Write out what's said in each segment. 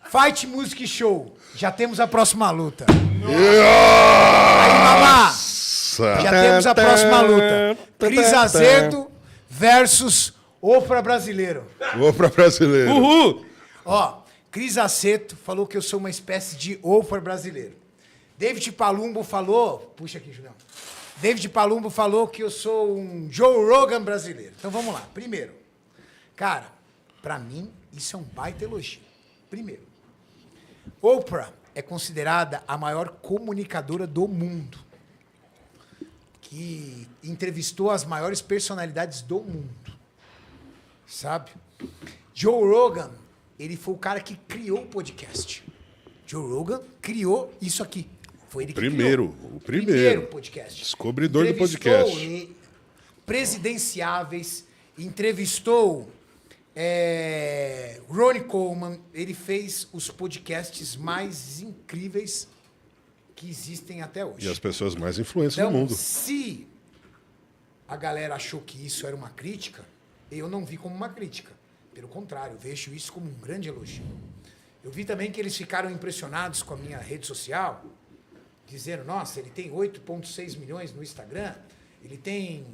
Fight Music Show. Já temos a próxima luta. Aí, mamá. Já temos a próxima luta. Cris Azedo versus Ofra Brasileiro. Ofra Brasileiro. Uhul! Ó, Cris Aceto falou que eu sou uma espécie de Ofra brasileiro. David Palumbo falou... Puxa aqui, Julião. David Palumbo falou que eu sou um Joe Rogan brasileiro. Então vamos lá. Primeiro, cara, pra mim, isso é um baita elogio. Primeiro, Oprah é considerada a maior comunicadora do mundo, que entrevistou as maiores personalidades do mundo, sabe? Joe Rogan, ele foi o cara que criou o podcast. Joe Rogan criou isso aqui. Foi ele que criou. O primeiro podcast. Descobridor do podcast. Entrevistou presidenciáveis, entrevistou Ronnie Coleman. Ele fez os podcasts mais incríveis que existem até hoje. E as pessoas mais influentes Então, do mundo. se a galera achou que isso era uma crítica, eu não vi como uma crítica. Pelo contrário, eu vejo isso como um grande elogio. Eu vi também que eles ficaram impressionados com a minha rede social, dizendo, nossa, ele tem 8,6 milhões no Instagram, ele tem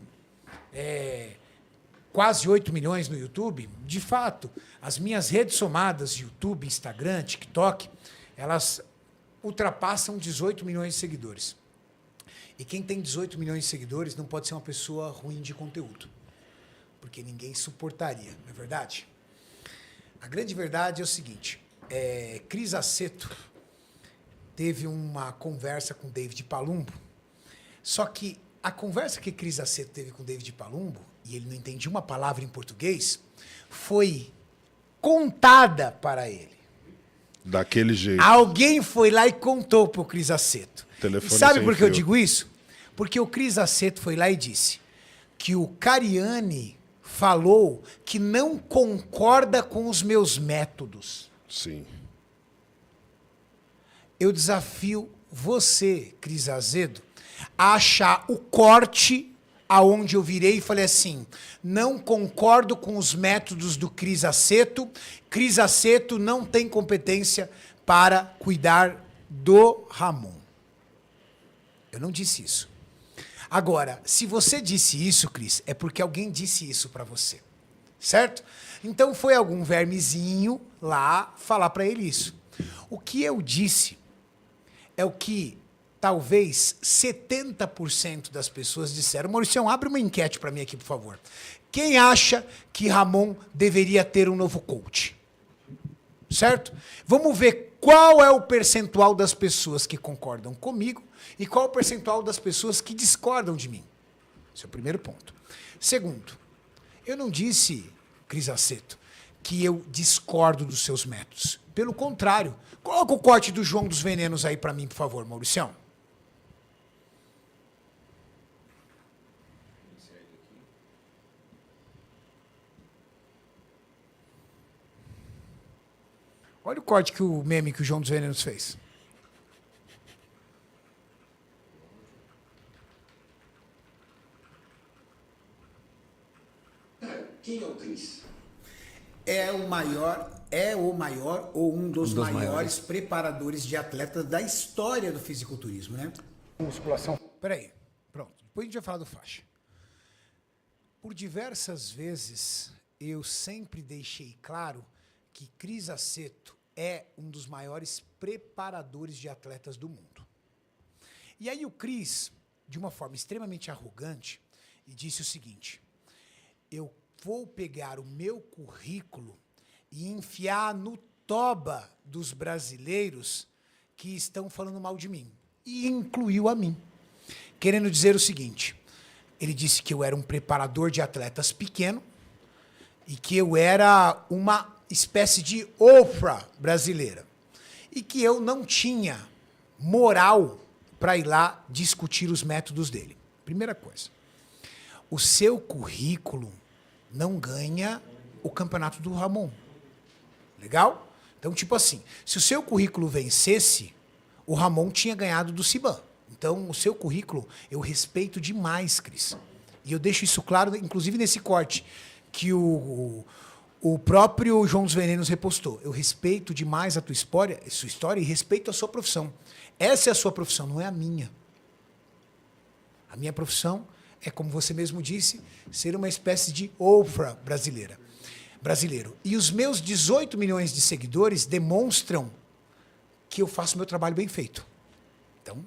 quase 8 milhões no YouTube. De fato, as minhas redes somadas, YouTube, Instagram, TikTok, elas ultrapassam 18 milhões de seguidores. E quem tem 18 milhões de seguidores não pode ser uma pessoa ruim de conteúdo, porque ninguém suportaria, não é verdade? A grande verdade é o seguinte, Cris Aceto teve uma conversa com David Palumbo, só que a conversa que Cris Aceto teve com David Palumbo, e ele não entendia uma palavra em português, foi contada para ele. Daquele jeito. Alguém foi lá e contou para o Cris Aceto. Telefone E sabe sem por que eu fio. digo isso? Porque o Cris Aceto foi lá e disse que o Cariani falou que não concorda com os meus métodos. Sim. Eu desafio você, Cris Azedo, a achar o corte aonde eu virei e falei assim, não concordo com os métodos do Cris Aceto não tem competência para cuidar do Ramon. Eu não disse isso. Agora, se você disse isso, Cris, é porque alguém disse isso para você, certo? Então foi algum vermezinho lá falar para ele isso. O que eu disse é o que talvez 70% das pessoas disseram. Mauricião, abre uma enquete para mim aqui, por favor. Quem acha que Ramon deveria ter um novo coach? Certo? Vamos ver qual é o percentual das pessoas que concordam comigo e qual é o percentual das pessoas que discordam de mim. Esse é o primeiro ponto. Segundo, eu não disse, Cris Aceto, que eu discordo dos seus métodos. Pelo contrário, coloca o corte do João dos Venenos aí para mim, por favor, Mauricião. Olha o corte que o meme que o João dos Venenos fez. Quem é o Cris? É o maior ou um dos maiores preparadores de atletas da história do fisiculturismo, né? Musculação. Peraí, pronto. Depois a gente vai falar do faixa. Por diversas vezes, eu sempre deixei claro que Cris Aceto é um dos maiores preparadores de atletas do mundo. E aí o Cris, de uma forma extremamente arrogante, disse o seguinte, eu vou pegar o meu currículo e enfiar no toba dos brasileiros que estão falando mal de mim. E incluiu a mim. Querendo dizer o seguinte, ele disse que eu era um preparador de atletas pequeno e que eu era uma espécie de Oprah brasileira. E que eu não tinha moral para ir lá discutir os métodos dele. Primeira coisa. O seu currículo não ganha o campeonato do Ramon. Legal? Então, tipo assim, se o seu currículo vencesse, o Ramon tinha ganhado do Siban. Então, o seu currículo, eu respeito demais, Cris. E eu deixo isso claro, inclusive nesse corte, que o O próprio João dos Venenos repostou. Eu respeito demais a sua história e respeito a sua profissão. Essa é a sua profissão, não é a minha. A minha profissão é, como você mesmo disse, ser uma espécie de Oprah brasileiro. E os meus 18 milhões de seguidores demonstram que eu faço meu trabalho bem feito. Então,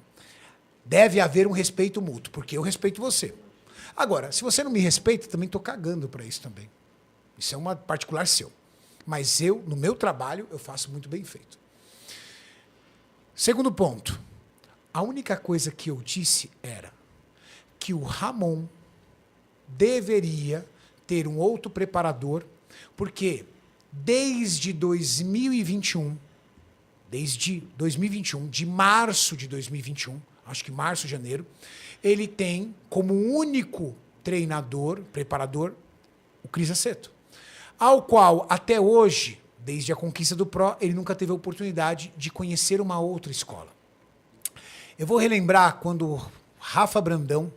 deve haver um respeito mútuo, porque eu respeito você. Agora, se você não me respeita, também estou cagando para isso também. Isso é uma particular seu. Mas eu, no meu trabalho, eu faço muito bem feito. Segundo ponto. A única coisa que eu disse era que o Ramon deveria ter um outro preparador, porque desde 2021, de março de 2021, acho que março, janeiro, ele tem como único treinador, preparador, o Cris Aceto, ao qual, até hoje, desde a conquista do Pro, ele nunca teve a oportunidade de conhecer uma outra escola. Eu vou relembrar quando o Rafa Brandão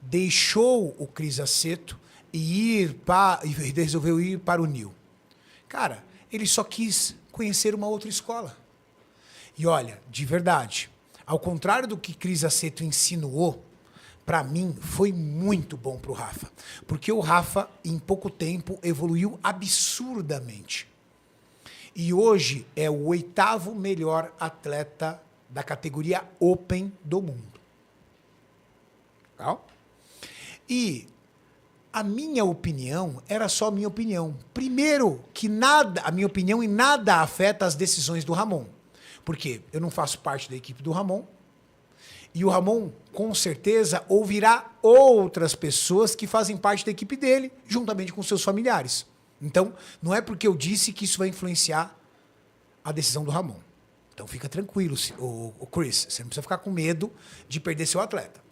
deixou o Cris Aceto e resolveu ir para o Nil. Cara, ele só quis conhecer uma outra escola. E olha, de verdade, ao contrário do que Cris Aceto insinuou, para mim foi muito bom para o Rafa. Porque o Rafa, em pouco tempo, evoluiu absurdamente. E hoje é o 8º melhor atleta da categoria Open do mundo. Legal? E a minha opinião era só a minha opinião. Primeiro, que a minha opinião em nada afeta as decisões do Ramon. Porque eu não faço parte da equipe do Ramon. E o Ramon, com certeza, ouvirá outras pessoas que fazem parte da equipe dele, juntamente com seus familiares. Então, não é porque eu disse que isso vai influenciar a decisão do Ramon. Então, fica tranquilo, o Chris. Você não precisa ficar com medo de perder seu atleta.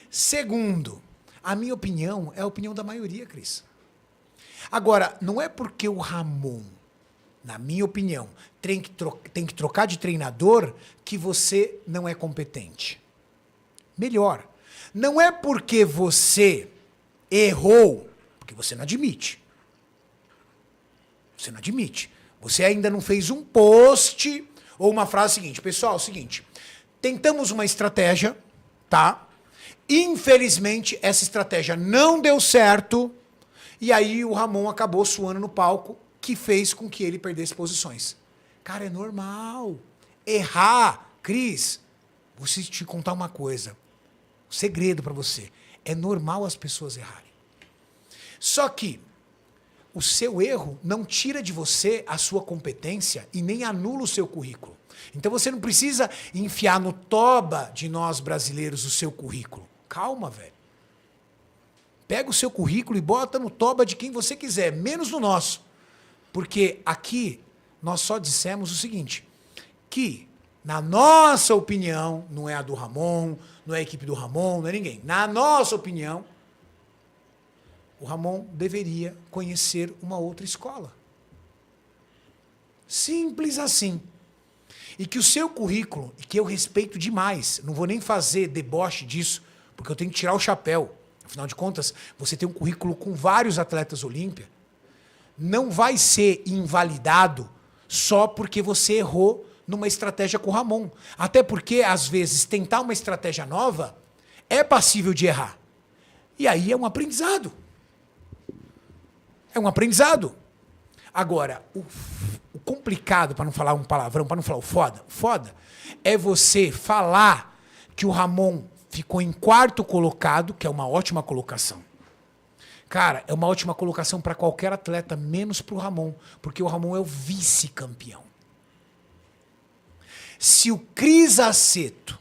Segundo, a minha opinião é a opinião da maioria, Cris. Agora, não é porque o Ramon, na minha opinião, tem que trocar de treinador que você não é competente. Melhor, não é porque você errou, porque você não admite. Você não admite. Você ainda não fez um post ou uma frase seguinte. Pessoal, é o seguinte, tentamos uma estratégia, tá? Infelizmente, essa estratégia não deu certo e aí o Ramon acabou suando no palco, que fez com que ele perdesse posições. Cara, é normal. Errar, Cris, vou te contar uma coisa. Um segredo para você. É normal as pessoas errarem. Só que o seu erro não tira de você a sua competência e nem anula o seu currículo. Então você não precisa enfiar no toba de nós brasileiros o seu currículo. Calma, velho. Pega o seu currículo e bota no toba de quem você quiser, menos no nosso. Porque aqui nós só dissemos o seguinte, que na nossa opinião, não é a do Ramon, não é a equipe do Ramon, não é ninguém. Na nossa opinião, o Ramon deveria conhecer uma outra escola. Simples assim. E que o seu currículo, e que eu respeito demais, não vou nem fazer deboche disso, porque eu tenho que tirar o chapéu. Afinal de contas, você tem um currículo com vários atletas Olímpia, não vai ser invalidado só porque você errou numa estratégia com o Ramon. Até porque, às vezes, tentar uma estratégia nova é passível de errar. E aí é um aprendizado. É um aprendizado. Agora, o complicado, para não falar um palavrão, para não falar o foda, é você falar que o Ramon ficou em 4º colocado, que é uma ótima colocação. Cara, é uma ótima colocação para qualquer atleta, menos para o Ramon, porque o Ramon é o vice-campeão. Se o Cris Aceto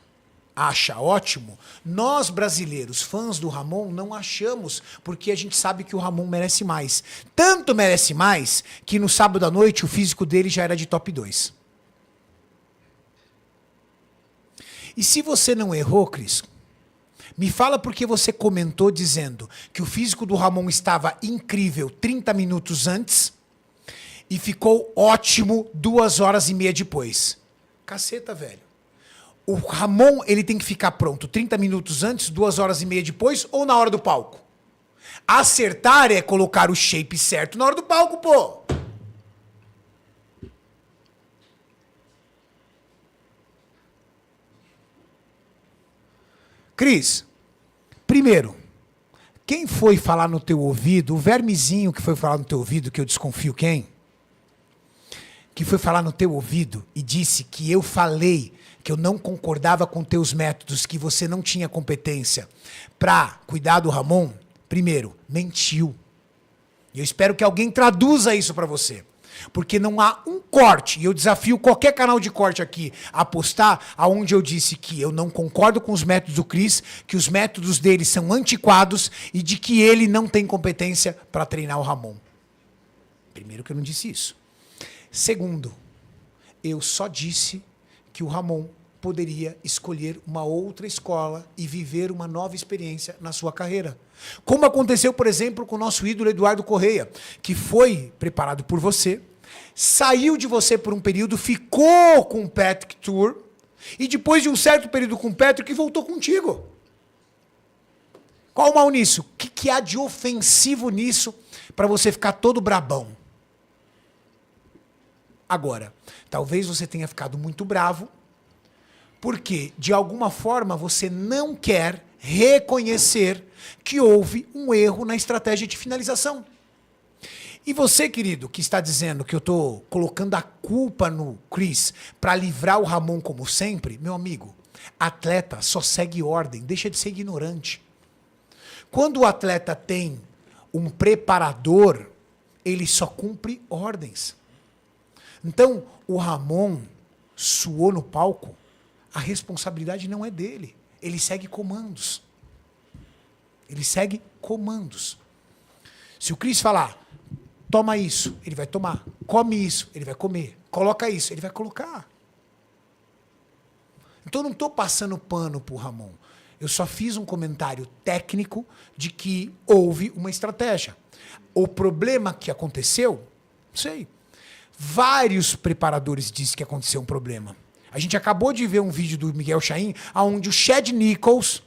acha ótimo, nós brasileiros, fãs do Ramon, não achamos, porque a gente sabe que o Ramon merece mais. Tanto merece mais, que no sábado à noite o físico dele já era de top 2. E se você não errou, Cris, me fala porque você comentou dizendo que o físico do Ramon estava incrível 30 minutos antes e ficou ótimo 2h30 depois. Caceta, velho. O Ramon, ele tem que ficar pronto 30 minutos antes, 2h30 depois ou na hora do palco? Acertar é colocar o shape certo na hora do palco, pô. Cris, primeiro, quem foi falar no teu ouvido, o vermezinho que foi falar no teu ouvido, que eu desconfio quem? Que foi falar no teu ouvido e disse que eu falei que eu não concordava com teus métodos, que você não tinha competência para cuidar do Ramon, primeiro, mentiu. E eu espero que alguém traduza isso para você. Porque não há um corte, e eu desafio qualquer canal de corte aqui a postar aonde eu disse que eu não concordo com os métodos do Cris, que os métodos dele são antiquados e de que ele não tem competência para treinar o Ramon. Primeiro que eu não disse isso. Segundo, eu só disse que o Ramon poderia escolher uma outra escola e viver uma nova experiência na sua carreira. Como aconteceu, por exemplo, com o nosso ídolo Eduardo Correia, que foi preparado por você, saiu de você por um período, ficou com o Patrick Tour, e depois de um certo período com o Patrick, voltou contigo. Qual o mal nisso? O que há de ofensivo nisso para você ficar todo brabão? Agora, talvez você tenha ficado muito bravo, porque, de alguma forma, você não quer reconhecer que houve um erro na estratégia de finalização. E você, querido, que está dizendo que eu estou colocando a culpa no Cris para livrar o Ramon como sempre, meu amigo, atleta só segue ordem, deixa de ser ignorante. Quando o atleta tem um preparador, ele só cumpre ordens. Então, o Ramon suou no palco, a responsabilidade não é dele. Ele segue comandos. Ele segue comandos. Se o Cris falar, toma isso, ele vai tomar. Come isso, ele vai comer. Coloca isso, ele vai colocar. Então eu não estou passando pano pro Ramon. Eu só fiz um comentário técnico de que houve uma estratégia. O problema que aconteceu, não sei. Vários preparadores disseram que aconteceu um problema. A gente acabou de ver um vídeo do Miguel Chain, onde o Chad Nichols,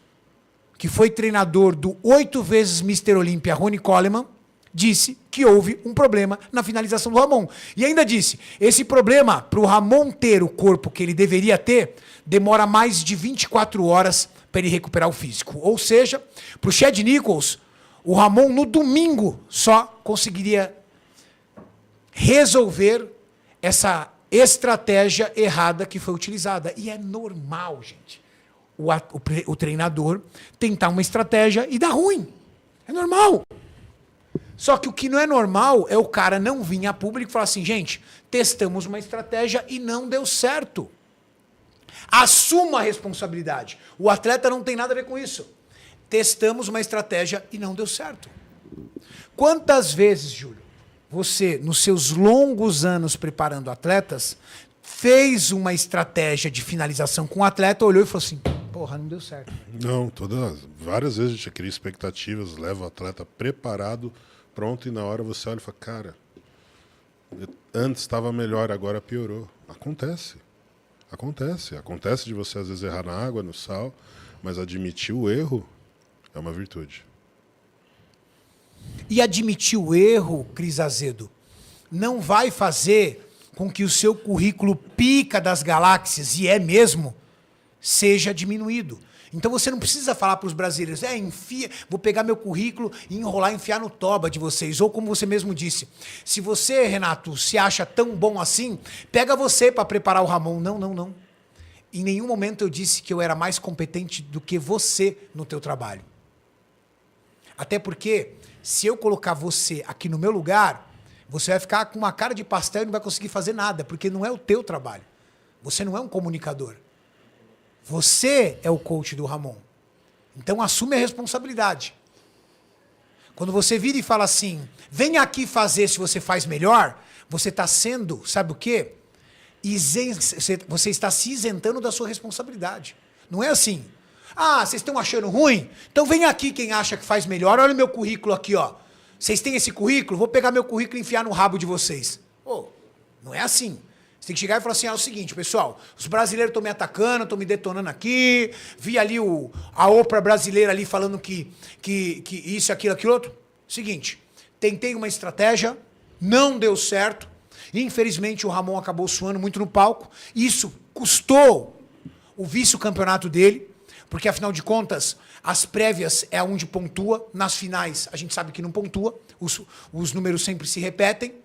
que foi treinador do 8 vezes Mr. Olympia, Ronnie Coleman, disse que houve um problema na finalização do Ramon. E ainda disse, esse problema, para o Ramon ter o corpo que ele deveria ter, demora mais de 24 horas para ele recuperar o físico. Ou seja, para o Chad Nichols, o Ramon no domingo só conseguiria resolver essa estratégia errada que foi utilizada. E é normal, gente, o treinador tentar uma estratégia e dar ruim. É normal. Só que o que não é normal é o cara não vir a público e falar assim, gente, testamos uma estratégia e não deu certo. Assuma a responsabilidade. O atleta não tem nada a ver com isso. Testamos uma estratégia e não deu certo. Quantas vezes, Júlio, você, nos seus longos anos preparando atletas, fez uma estratégia de finalização com o atleta, olhou e falou assim, porra, não deu certo. Não, várias vezes a gente cria expectativas, leva o atleta preparado, pronto, e na hora você olha e fala, cara, antes estava melhor, agora piorou. Acontece. Acontece de você às vezes errar na água, no sal, mas admitir o erro é uma virtude. E admitir o erro, Cris Azedo, não vai fazer com que o seu currículo pica das galáxias, e é mesmo, seja diminuído. Então você não precisa falar para os brasileiros, enfia, vou pegar meu currículo e enrolar, enfiar no toba de vocês. Ou como você mesmo disse, se você, Renato, se acha tão bom assim, pega você para preparar o Ramon. Não. Em nenhum momento eu disse que eu era mais competente do que você no teu trabalho. Até porque, se eu colocar você aqui no meu lugar, você vai ficar com uma cara de pastel e não vai conseguir fazer nada, porque não é o teu trabalho. Você não é um comunicador. Você é o coach do Ramon. Então assume a responsabilidade. Quando você vira e fala assim, vem aqui fazer se você faz melhor, você está sendo, sabe o quê? Você está se isentando da sua responsabilidade. Não é assim. Ah, vocês estão achando ruim? Então vem aqui quem acha que faz melhor. Olha o meu currículo aqui, ó. Vocês têm esse currículo? Vou pegar meu currículo e enfiar no rabo de vocês. Não é assim. Você tem que chegar e falar assim, é o seguinte, pessoal, os brasileiros estão me atacando, estão me detonando aqui, vi ali a Oprah brasileira ali falando que isso, aquilo, outro. Seguinte, tentei uma estratégia, não deu certo. Infelizmente, o Ramon acabou suando muito no palco. Isso custou o vice-campeonato dele, porque, afinal de contas, as prévias é onde pontua. Nas finais, a gente sabe que não pontua. Os números sempre se repetem.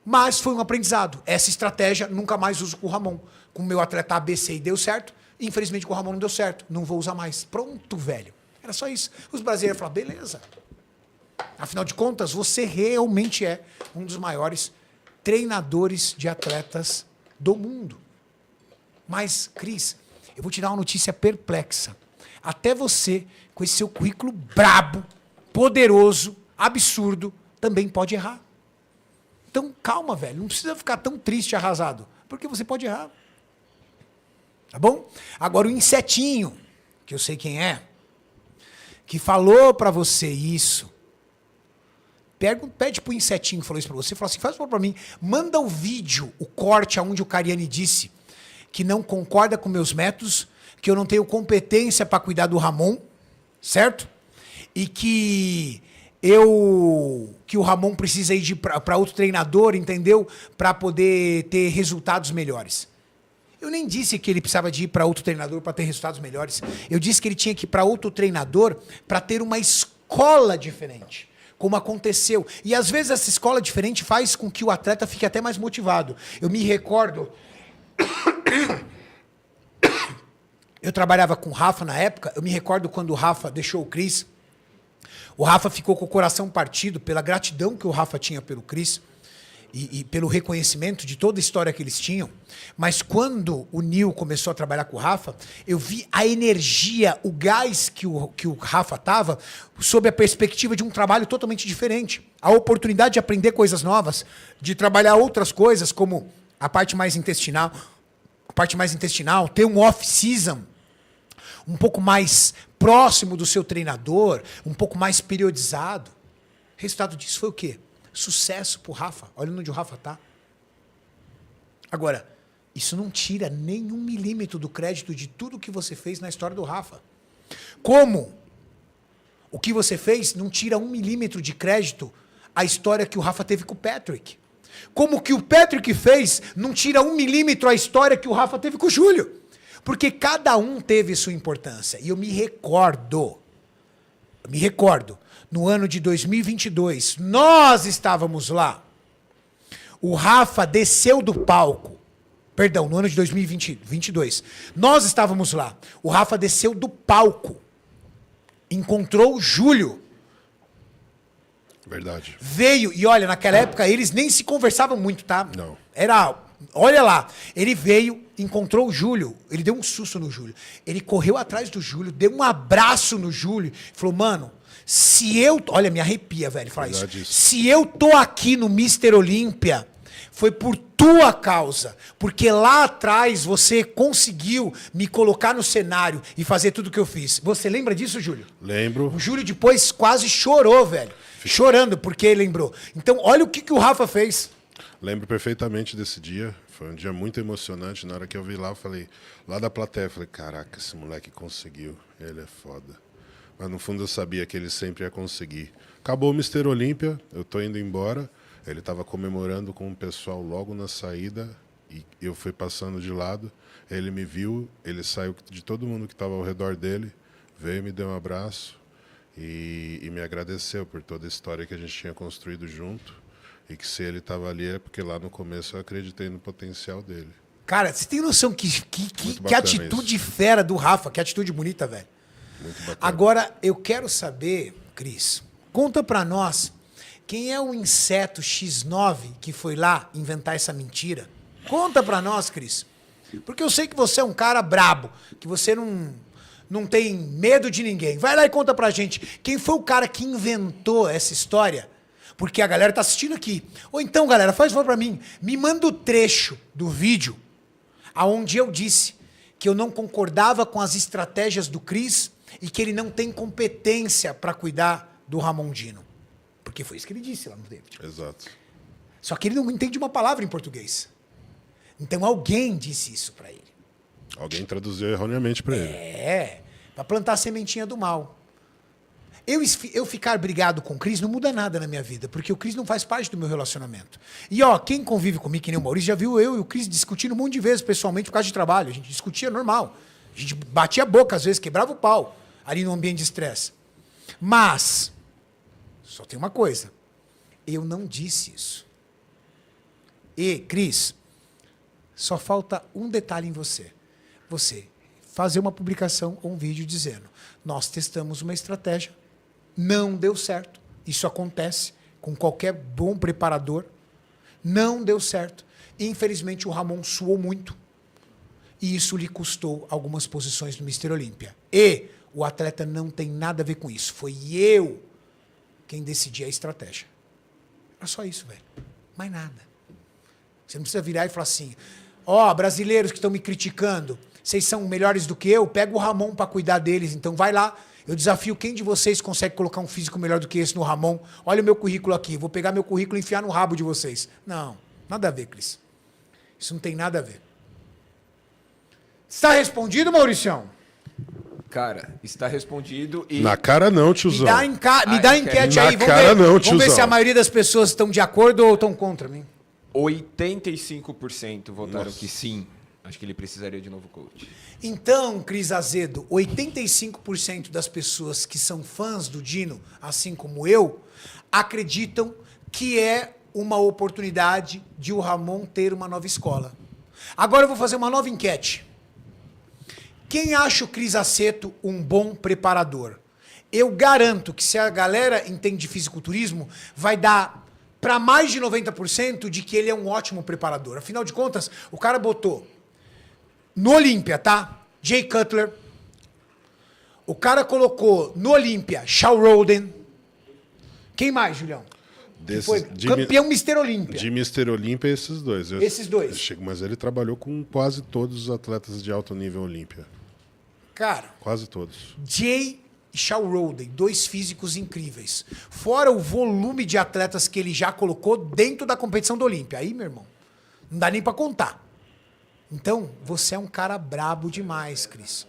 Mas foi um aprendizado. Essa estratégia nunca mais uso com o Ramon. Com o meu atleta ABC e deu certo. Infelizmente, com o Ramon não deu certo. Não vou usar mais. Pronto, velho. Era só isso. Os brasileiros falaram, beleza. Afinal de contas, você realmente é um dos maiores treinadores de atletas do mundo. Mas, Cris, eu vou te dar uma notícia perplexa. Até você, com esse seu currículo brabo, poderoso, absurdo, também pode errar. Então, calma, velho. Não precisa ficar tão triste e arrasado, porque você pode errar. Tá bom? Agora, o insetinho, que eu sei quem é, que falou pra você isso, pede pro insetinho que falou isso pra você, fala assim, faz uma pra mim, manda o vídeo, o corte onde o Cariani disse que não concorda com meus métodos, que eu não tenho competência para cuidar do Ramon, certo? E que o Ramon precisa ir para outro treinador, entendeu? Para poder ter resultados melhores. Eu nem disse que ele precisava de ir para outro treinador para ter resultados melhores. Eu disse que ele tinha que ir para outro treinador para ter uma escola diferente, como aconteceu. E às vezes essa escola diferente faz com que o atleta fique até mais motivado. Eu me recordo... Eu trabalhava com o Rafa na época, eu me recordo quando o Rafa deixou o Cris. O Rafa ficou com o coração partido pela gratidão que o Rafa tinha pelo Cris e pelo reconhecimento de toda a história que eles tinham. Mas quando o Nil começou a trabalhar com o Rafa, eu vi a energia, o gás que o Rafa estava, sob a perspectiva de um trabalho totalmente diferente. A oportunidade de aprender coisas novas, de trabalhar outras coisas, como a parte mais intestinal, ter um off-season um pouco mais próximo do seu treinador, um pouco mais periodizado. O resultado disso foi o quê? Sucesso pro Rafa. Olha onde o Rafa tá. Agora, isso não tira nem 1 milímetro do crédito de tudo que você fez na história do Rafa. Como o que você fez não tira 1 milímetro de crédito a história que o Rafa teve com o Patrick. Como o que o Patrick fez não tira 1 milímetro a história que o Rafa teve com o Júlio. Porque cada um teve sua importância. E eu me recordo, no ano de 2022, nós estávamos lá. O Rafa desceu do palco. Perdão, no ano de 2022. Nós estávamos lá. O Rafa desceu do palco. Encontrou o Júlio. Verdade. Veio, e olha, naquela época eles nem se conversavam muito, tá? Não. Olha lá, ele veio, encontrou o Júlio, ele deu um susto no Júlio. Ele correu atrás do Júlio, deu um abraço no Júlio, falou, mano, se eu... Olha, me arrepia, velho, falar isso. Se eu tô aqui no Mr. Olímpia, foi por tua causa. Porque lá atrás você conseguiu me colocar no cenário e fazer tudo o que eu fiz. Você lembra disso, Júlio? Lembro. O Júlio depois quase chorou, velho. Chorando porque ele lembrou. Então, olha o que o Rafa fez. Lembro perfeitamente desse dia. Foi um dia muito emocionante. Na hora que eu vi lá, eu falei, lá da plateia, eu falei, caraca, esse moleque conseguiu. Ele é foda. Mas no fundo eu sabia que ele sempre ia conseguir. Acabou o Mr. Olímpia, eu tô indo embora. Ele estava comemorando com o pessoal logo na saída e eu fui passando de lado. Ele me viu, ele saiu de todo mundo que estava ao redor dele, veio, me deu um abraço e me agradeceu por toda a história que a gente tinha construído junto. E que se ele estava ali é porque lá no começo eu acreditei no potencial dele. Cara, você tem noção que atitude isso. Fera do Rafa, que atitude bonita, velho. Muito bacana. Agora, eu quero saber, Cris, conta pra nós, quem é o inseto X9 que foi lá inventar essa mentira? Conta pra nós, Cris. Porque eu sei que você é um cara brabo, que você não tem medo de ninguém. Vai lá e conta pra gente. Quem foi o cara que inventou essa história? Porque a galera tá assistindo aqui. Ou então, galera, faz favor pra mim. Me manda o trecho do vídeo aonde eu disse que eu não concordava com as estratégias do Cris e que ele não tem competência pra cuidar do Ramondino. Porque foi isso que ele disse lá no David. Exato. Só que ele não entende uma palavra em português. Então alguém disse isso pra ele. Alguém traduziu erroneamente pra ele. Pra plantar a sementinha do mal. Eu ficar brigado com o Cris não muda nada na minha vida, porque o Cris não faz parte do meu relacionamento. E ó, quem convive comigo, que nem o Maurício, já viu eu e o Cris discutindo um monte de vezes pessoalmente por causa de trabalho. A gente discutia normal. A gente batia a boca, às vezes, quebrava o pau ali no ambiente de estresse. Mas, só tem uma coisa. Eu não disse isso. E, Cris, só falta um detalhe em você. Você fazer uma publicação ou um vídeo dizendo: nós testamos uma estratégia, não deu certo. Isso acontece com qualquer bom preparador. Não deu certo. Infelizmente, o Ramon suou muito. E isso lhe custou algumas posições no Mister Olímpia. E o atleta não tem nada a ver com isso. Foi eu quem decidi a estratégia. Era só isso, velho. Mais nada. Você não precisa virar e falar assim: ó, brasileiros que estão me criticando, vocês são melhores do que eu? Pega o Ramon para cuidar deles. Então vai lá. Eu desafio quem de vocês consegue colocar um físico melhor do que esse no Ramon. Olha o meu currículo aqui. Vou pegar meu currículo e enfiar no rabo de vocês. Não, nada a ver, Cris. Isso não tem nada a ver. Está respondido, Mauricião? Cara, está respondido e... Na cara não, tiozão. Me dá enquete aí. Vamos ver se a maioria das pessoas estão de acordo ou estão contra mim. 85% votaram que sim. Acho que ele precisaria de novo coach. Então, Cris Azedo, 85% das pessoas que são fãs do Dino, assim como eu, acreditam que é uma oportunidade de o Ramon ter uma nova escola. Agora eu vou fazer uma nova enquete. Quem acha o Cris Aceto um bom preparador? Eu garanto que se a galera entende de fisiculturismo, vai dar para mais de 90% de que ele é um ótimo preparador. Afinal de contas, o cara botou no Olímpia, tá? Jay Cutler. O cara colocou no Olímpia Shawn Rhoden. Quem mais, Julião? Foi campeão Mister Olímpia. De Mister Olímpia, esses dois. Esses dois. Mas ele trabalhou com quase todos os atletas de alto nível Olímpia. Cara, quase todos. Jay e Shawn Rhoden, dois físicos incríveis. Fora o volume de atletas que ele já colocou dentro da competição do Olímpia. Aí, meu irmão, não dá nem pra contar. Então, você é um cara brabo demais, Cris.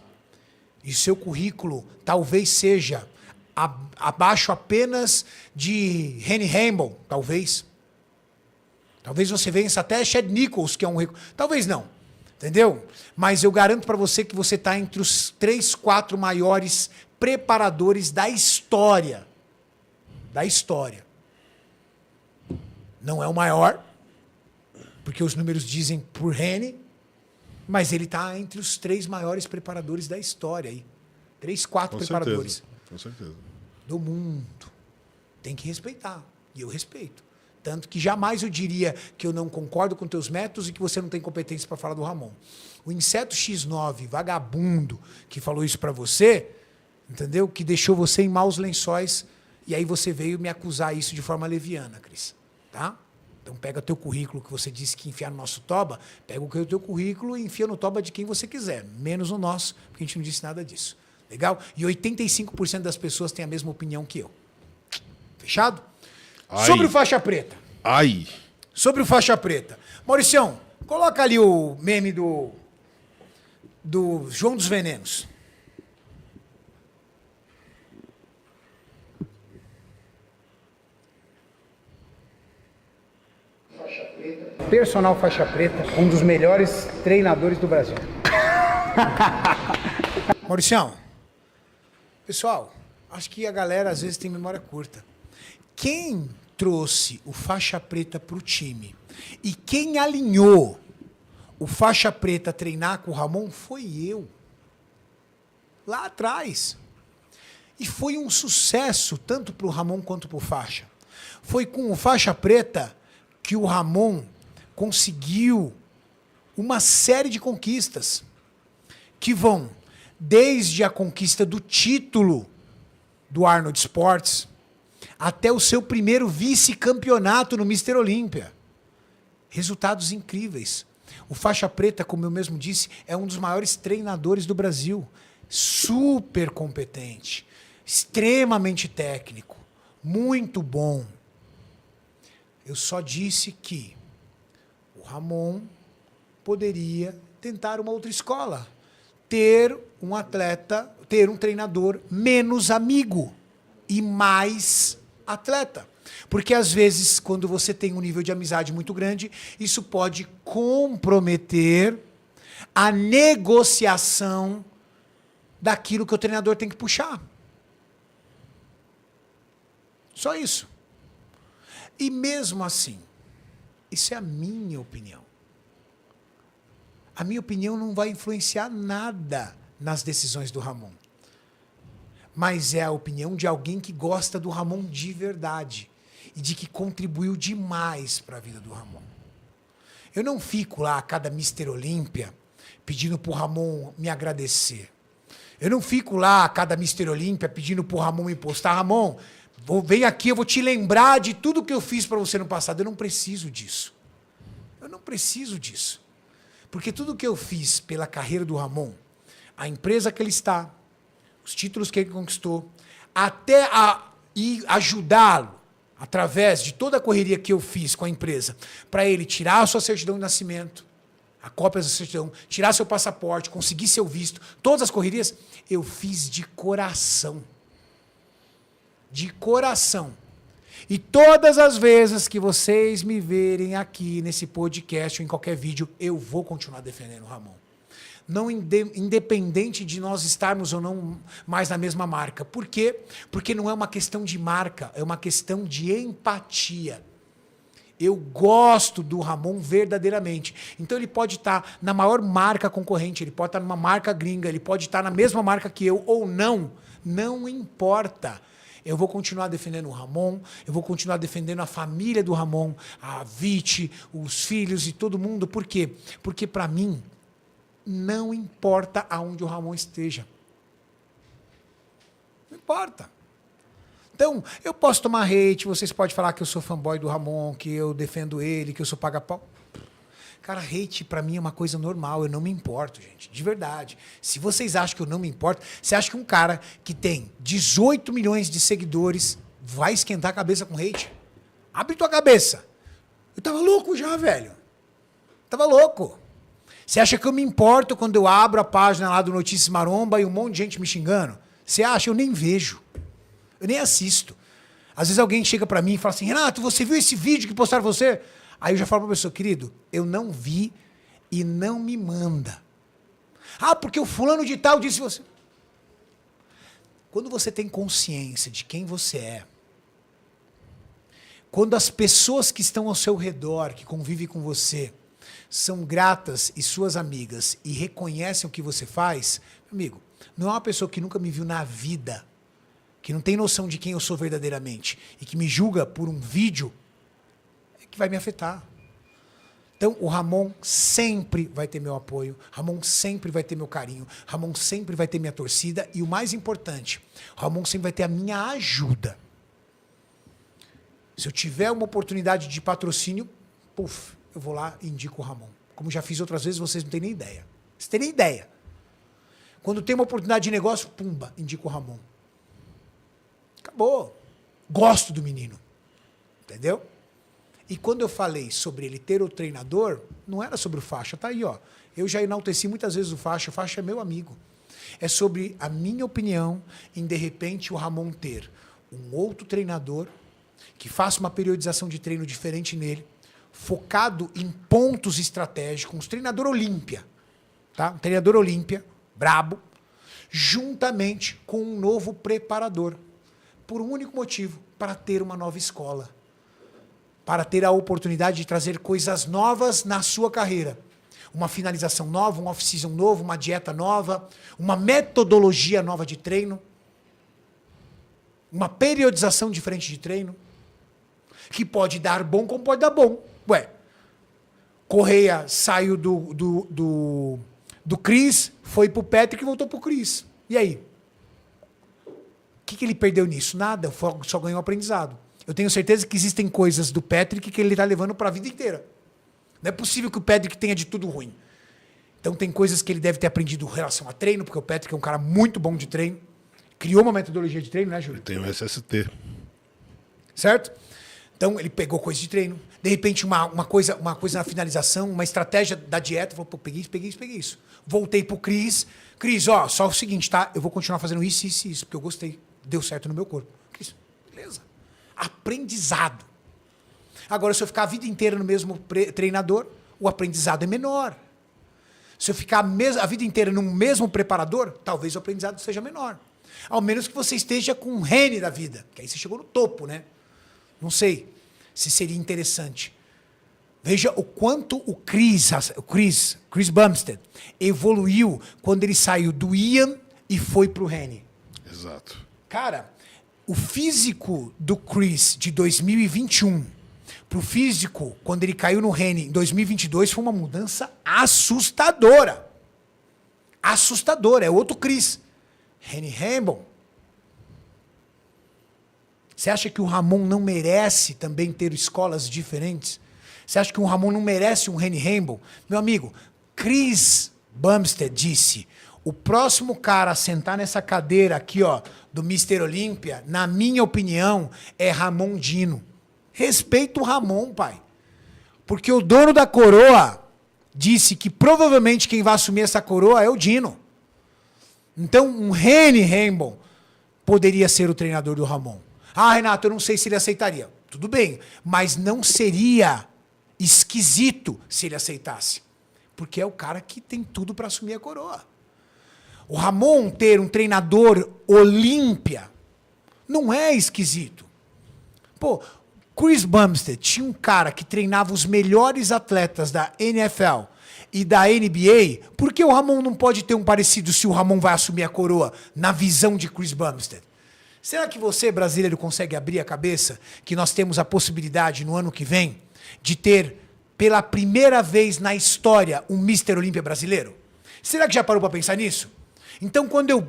E seu currículo talvez seja abaixo apenas de Henry Hamble, talvez. Talvez você vença até Chad Nichols, que é um... Talvez não, entendeu? Mas eu garanto para você que você está entre os 3, 4 maiores preparadores da história. Da história. Não é o maior, porque os números dizem por Henry, mas ele está entre os 3 maiores preparadores da história aí. 3, 4 preparadores. Com certeza. Do mundo. Tem que respeitar. E eu respeito. Tanto que jamais eu diria que eu não concordo com teus métodos e que você não tem competência para falar do Ramon. O Inseto X9, vagabundo, que falou isso para você, entendeu? Que deixou você em maus lençóis, e aí você veio me acusar isso de forma leviana, Cris. Tá? Então pega teu currículo que você disse que enfiar no nosso toba, pega o teu currículo e enfia no toba de quem você quiser, menos no nosso, porque a gente não disse nada disso. Legal? E 85% das pessoas têm a mesma opinião que eu. Fechado? Ai. Sobre o faixa preta. Ai. Sobre o faixa preta. Mauricião, coloca ali o meme do João dos Venenos. Personal faixa preta, um dos melhores treinadores do Brasil. Mauricião, pessoal, acho que a galera às vezes tem memória curta. Quem trouxe o faixa preta para o time e quem alinhou o faixa preta a treinar com o Ramon foi eu. Lá atrás. E foi um sucesso tanto para o Ramon quanto para o faixa. Foi com o faixa preta que o Ramon conseguiu uma série de conquistas que vão desde a conquista do título do Arnold Sports até o seu primeiro vice-campeonato no Mister Olímpia. Resultados incríveis. O faixa preta, como eu mesmo disse, é um dos maiores treinadores do Brasil. Super competente, extremamente técnico, muito bom. Eu só disse que o Ramon poderia tentar uma outra escola, ter um atleta, ter um treinador menos amigo. e mais atleta. Porque, às vezes, quando você tem um nível de amizade muito grande, isso pode comprometer a negociação daquilo que o treinador tem que puxar. Só isso. E mesmo assim, isso é a minha opinião. A minha opinião não vai influenciar nada nas decisões do Ramon. Mas é a opinião de alguém que gosta do Ramon de verdade e de que contribuiu demais para a vida do Ramon. Eu não fico lá a cada Mr. Olímpia pedindo para o Ramon me agradecer. Eu não fico lá a cada Mr. Olímpia pedindo para o Ramon me postar. Ramon, vem aqui, eu vou te lembrar de tudo que eu fiz para você no passado. Eu não preciso disso. Eu não preciso disso. Porque tudo que eu fiz pela carreira do Ramon, a empresa que ele está, os títulos que ele conquistou, até ajudá-lo, através de toda a correria que eu fiz com a empresa, para ele tirar a sua certidão de nascimento, a cópia da certidão, tirar seu passaporte, conseguir seu visto, todas as correrias, eu fiz de coração. De coração. E todas as vezes que vocês me verem aqui nesse podcast ou em qualquer vídeo, eu vou continuar defendendo o Ramon. Não independente de nós estarmos ou não mais na mesma marca. Por quê? Porque não é uma questão de marca, é uma questão de empatia. Eu gosto do Ramon verdadeiramente. Então ele pode estar na maior marca concorrente, ele pode estar numa marca gringa, ele pode estar na mesma marca que eu ou não. Não importa. Eu vou continuar defendendo o Ramon, eu vou continuar defendendo a família do Ramon, a Viti, os filhos e todo mundo. Por quê? Porque para mim, não importa aonde o Ramon esteja. Não importa. Então, eu posso tomar hate, vocês podem falar que eu sou fanboy do Ramon, que eu defendo ele, que eu sou paga-pau. Cara, hate pra mim é uma coisa normal, eu não me importo, gente, de verdade. Se vocês acham que eu não me importo, você acha que um cara que tem 18 milhões de seguidores vai esquentar a cabeça com hate? Abre tua cabeça. Eu tava louco já, velho. Tava louco. Você acha que eu me importo quando eu abro a página lá do Notícias Maromba e um monte de gente me xingando? Você acha? Eu nem vejo. Eu nem assisto. Às vezes alguém chega pra mim e fala assim, Renato, você viu esse vídeo que postaram você? Aí eu já falo pra pessoa, querido, eu não vi e não me manda. Ah, porque o fulano de tal disse você. Quando você tem consciência de quem você é, quando as pessoas que estão ao seu redor, que convivem com você, são gratas e suas amigas e reconhecem o que você faz, amigo, não é uma pessoa que nunca me viu na vida, que não tem noção de quem eu sou verdadeiramente e que me julga por um vídeo, que vai me afetar. Então, o Ramon sempre vai ter meu apoio, Ramon sempre vai ter meu carinho, Ramon sempre vai ter minha torcida e o mais importante, o Ramon sempre vai ter a minha ajuda. Se eu tiver uma oportunidade de patrocínio, eu vou lá e indico o Ramon. Como já fiz outras vezes, vocês não têm nem ideia. Vocês têm nem ideia. Quando tem uma oportunidade de negócio, pumba, indico o Ramon. Acabou. Gosto do menino. Entendeu? E quando eu falei sobre ele ter o treinador, não era sobre o Faixa. Tá aí, ó. Eu já enalteci muitas vezes o Faixa é meu amigo. É sobre a minha opinião em, de repente, o Ramon ter um outro treinador que faça uma periodização de treino diferente nele, focado em pontos estratégicos, um treinador Olímpia, tá? Um treinador Olímpia, brabo, juntamente com um novo preparador, por um único motivo, para ter uma nova escola, para ter a oportunidade de trazer coisas novas na sua carreira. Uma finalização nova, um off-season novo, uma dieta nova, uma metodologia nova de treino, uma periodização diferente de treino, que pode dar bom como pode dar bom. Ué, Correia saiu do Cris, foi pro Patrick e voltou pro Cris. E aí? O que ele perdeu nisso? Nada, só ganhou aprendizado. Eu tenho certeza que existem coisas do Patrick que ele está levando para a vida inteira. Não é possível que o Patrick tenha de tudo ruim. Então tem coisas que ele deve ter aprendido em relação a treino, porque o Patrick é um cara muito bom de treino. Criou uma metodologia de treino, né, Júlio? Ele tem o SST. Certo? Então ele pegou coisa de treino. De repente uma coisa na finalização, uma estratégia da dieta. Falou, pô, peguei isso. Voltei pro Cris. Cris, ó, só o seguinte, tá? Eu vou continuar fazendo isso, porque eu gostei. Deu certo no meu corpo. Cris, certeza. Aprendizado. Agora, se eu ficar a vida inteira no mesmo treinador, o aprendizado é menor. Se eu ficar a vida inteira no mesmo preparador, talvez o aprendizado seja menor. Ao menos que você esteja com um Rene da vida, que aí você chegou no topo, né? Não sei se seria interessante. Veja o quanto o Chris Bumstead evoluiu quando ele saiu do Ian e foi pro Rene. Exato. Cara, o físico do Chris de 2021 pro físico quando ele caiu no Rene em 2022 foi uma mudança assustadora. Assustadora, é outro Chris. Rene Hambon. Você acha que o Ramon não merece também ter escolas diferentes? Você acha que o Ramon não merece um Rene Hambon? Meu amigo, Chris Bumstead disse, o próximo cara a sentar nessa cadeira aqui, ó, do Mr. Olímpia, na minha opinião, é Ramon Dino. Respeita o Ramon, pai. Porque o dono da coroa disse que provavelmente quem vai assumir essa coroa é o Dino. Então, um Rene Hambon poderia ser o treinador do Ramon. Ah, Renato, eu não sei se ele aceitaria. Tudo bem, mas não seria esquisito se ele aceitasse. Porque é o cara que tem tudo para assumir a coroa. O Ramon ter um treinador Olímpia não é esquisito. Pô, Chris Bumstead tinha um cara que treinava os melhores atletas da NFL e da NBA. Por que o Ramon não pode ter um parecido se o Ramon vai assumir a coroa na visão de Chris Bumstead? Será que você, brasileiro, consegue abrir a cabeça que nós temos a possibilidade, no ano que vem, de ter, pela primeira vez na história, um Mr. Olímpia brasileiro? Será que já parou para pensar nisso? Então, quando eu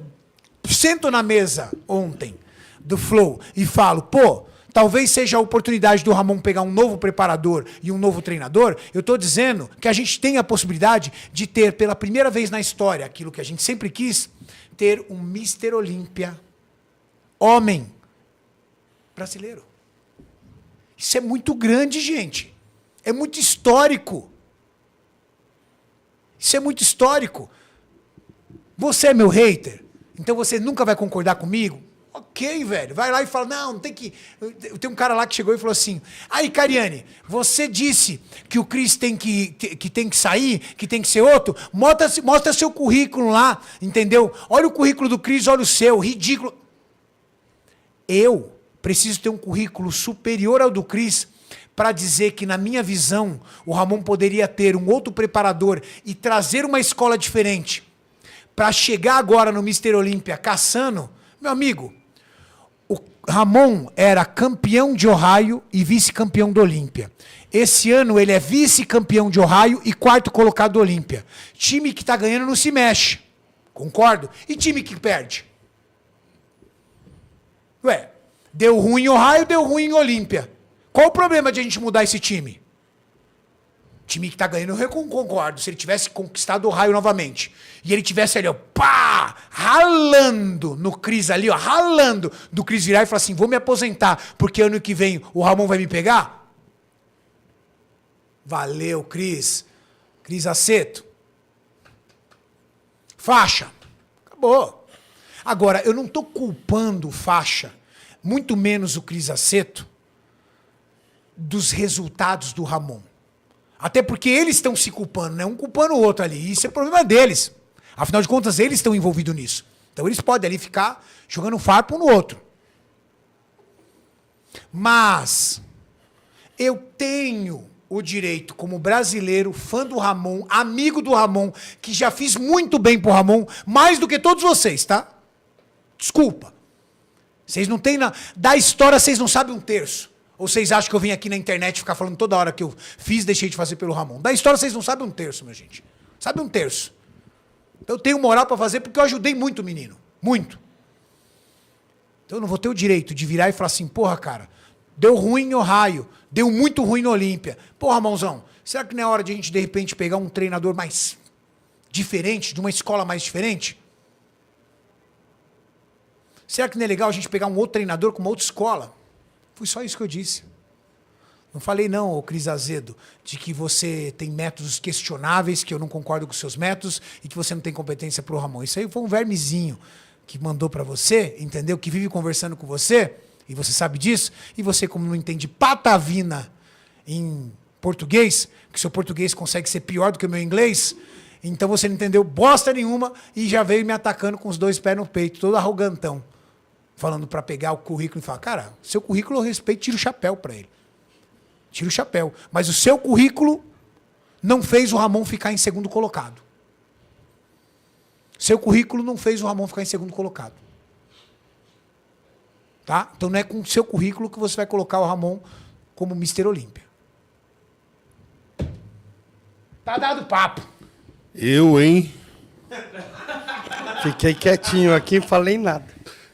sento na mesa ontem do Flow e falo, pô, talvez seja a oportunidade do Ramon pegar um novo preparador e um novo treinador, eu estou dizendo que a gente tem a possibilidade de ter, pela primeira vez na história, aquilo que a gente sempre quis, ter um Mr. Olímpia homem brasileiro. Isso é muito grande, gente. É muito histórico. Isso é muito histórico. Você é meu hater, então você nunca vai concordar comigo? Ok, velho. Vai lá e fala, não tem que... Tem um cara lá que chegou e falou assim, aí, Cariani, você disse que o Chris tem que sair, que tem que ser outro? Mostra seu currículo lá, entendeu? Olha o currículo do Chris, olha o seu, ridículo. Eu preciso ter um currículo superior ao do Chris para dizer que, na minha visão, o Ramon poderia ter um outro preparador e trazer uma escola diferente para chegar agora no Mr. Olímpia caçando. Meu amigo, o Ramon era campeão de Ohio e vice-campeão do Olímpia. Esse ano ele é vice-campeão de Ohio e quarto colocado do Olímpia. Time que está ganhando não se mexe. Concordo? E time que perde? Ué, deu ruim em Ohio, deu ruim em Olímpia. Qual o problema de a gente mudar esse time? Time que tá ganhando, eu concordo. Se ele tivesse conquistado o Ohio novamente, e ele tivesse ali, ó, pá, ralando no Chris ali, ó, ralando do Chris virar e falar assim, vou me aposentar, porque ano que vem o Ramon vai me pegar? Valeu, Chris. Chris Aceto. Faixa. Acabou. Agora, eu não estou culpando o Faixa, muito menos o Chris Aceto, dos resultados do Ramon. Até porque eles estão se culpando, né? Um culpando o outro ali. Isso é problema deles. Afinal de contas, eles estão envolvidos nisso. Então eles podem ali ficar jogando farpa um no outro. Mas eu tenho o direito, como brasileiro, fã do Ramon, amigo do Ramon, que já fiz muito bem pro Ramon, mais do que todos vocês, tá? Desculpa. Vocês não têm... Da história, vocês não sabem um terço. Ou vocês acham que eu vim aqui na internet ficar falando toda hora que eu fiz, deixei de fazer pelo Ramon? Da história, vocês não sabem um terço, minha gente. Sabe um terço. Então, eu tenho moral para fazer porque eu ajudei muito o menino. Muito. Então, eu não vou ter o direito de virar e falar assim, porra, cara, deu ruim em Ohio, deu muito ruim no Olímpia. Porra, Ramonzão, será que não é hora de a gente, de repente, pegar um treinador mais diferente, de uma escola mais diferente? Será que não é legal a gente pegar um outro treinador com uma outra escola? Foi só isso que eu disse. Não falei não, ô Cris Azedo, de que você tem métodos questionáveis, que eu não concordo com os seus métodos e que você não tem competência pro Ramon. Isso aí foi um vermezinho que mandou para você, entendeu? Que vive conversando com você E você sabe disso. E você, como não entende patavina em português, que seu português consegue ser pior do que o meu inglês, então você não entendeu bosta nenhuma e já veio me atacando com os 2 pés no peito, todo arrogantão. Falando para pegar o currículo e falar, cara, seu currículo eu respeito, tira o chapéu para ele. Tira o chapéu. Mas o seu currículo não fez o Ramon ficar em segundo colocado. Seu currículo não fez o Ramon ficar em segundo colocado. Tá? Então não é com o seu currículo que você vai colocar o Ramon como Mr. Olímpia. Tá dado papo. Eu, hein? Fiquei quietinho aqui e falei nada.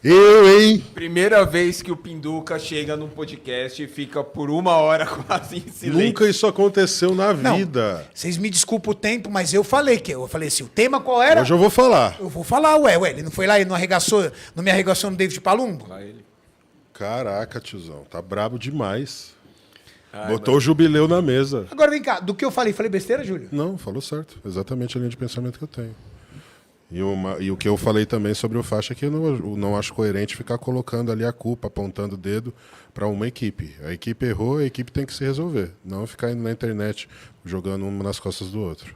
Eu, hein? Primeira vez que o Pinduca chega num podcast e fica por 1 hora quase em silêncio. Nunca isso aconteceu na Não, vida. vocês me desculpem o tempo, mas eu falei assim, o tema qual era? Hoje eu vou falar. Eu vou falar, ué, ele não foi lá e não me arregaçou no David Palumbo? Lá ele. Caraca, tiozão, tá brabo demais. Botou o jubileu na mesa. Agora vem cá, do que eu falei besteira, Júlio? Não, falou certo. Exatamente a linha de pensamento que eu tenho. E o que eu falei também sobre o faixa é que eu não acho coerente ficar colocando ali a culpa, apontando o dedo para uma equipe. A equipe errou, a equipe tem que se resolver. Não ficar indo na internet jogando um nas costas do outro.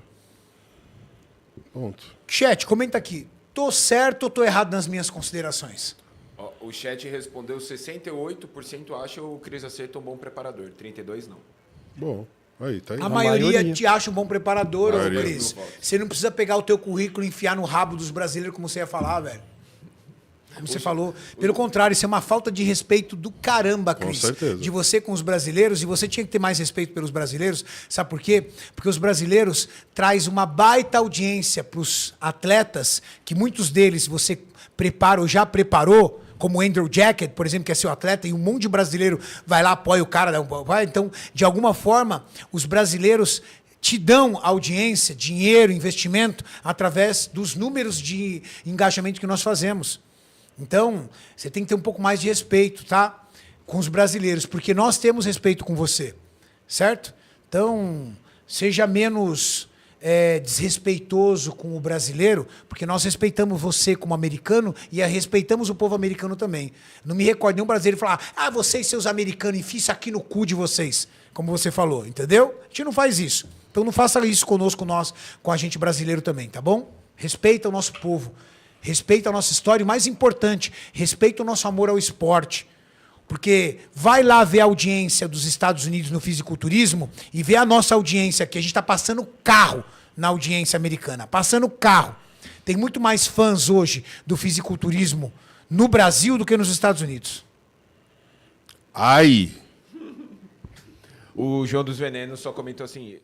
Ponto. Chat, comenta aqui. Tô certo ou tô errado nas minhas considerações? Ó, o chat respondeu 68% acha o Cris Aceto um bom preparador, 32% não. Bom, aí, tá aí. A maioria maioria. te acha um bom preparador, ô Maioria. Cris. Você não precisa pegar o teu currículo e enfiar no rabo dos brasileiros, como você ia falar, velho. Como você falou. Pelo contrário, isso é uma falta de respeito do caramba, Cris. Com certeza. De você com os brasileiros, e você tinha que ter mais respeito pelos brasileiros. Sabe por quê? Porque os brasileiros traz uma baita audiência para os atletas, que muitos deles você prepara ou já preparou, como o Andrew Jacket, por exemplo, que é seu atleta, e um monte de brasileiro vai lá, apoia o cara. Então, de alguma forma, os brasileiros te dão audiência, dinheiro, investimento, através dos números de engajamento que nós fazemos. Então, você tem que ter um pouco mais de respeito, tá? Com os brasileiros, porque nós temos respeito com você, certo? Então, seja menos desrespeitoso com o brasileiro, porque nós respeitamos você como americano e respeitamos o povo americano também. Não me recordo nenhum brasileiro falar, vocês, seus americanos, enfia isso aqui no cu de vocês, como você falou, entendeu? A gente não faz isso. Então não faça isso conosco, com a gente brasileiro também, tá bom? Respeita o nosso povo, respeita a nossa história e, mais importante, respeita o nosso amor ao esporte. Porque vai lá ver a audiência dos Estados Unidos no fisiculturismo e ver a nossa audiência aqui. A gente está passando carro na audiência americana. Passando carro. Tem muito mais fãs hoje do fisiculturismo no Brasil do que nos Estados Unidos. Ai! O João dos Venenos só comentou assim...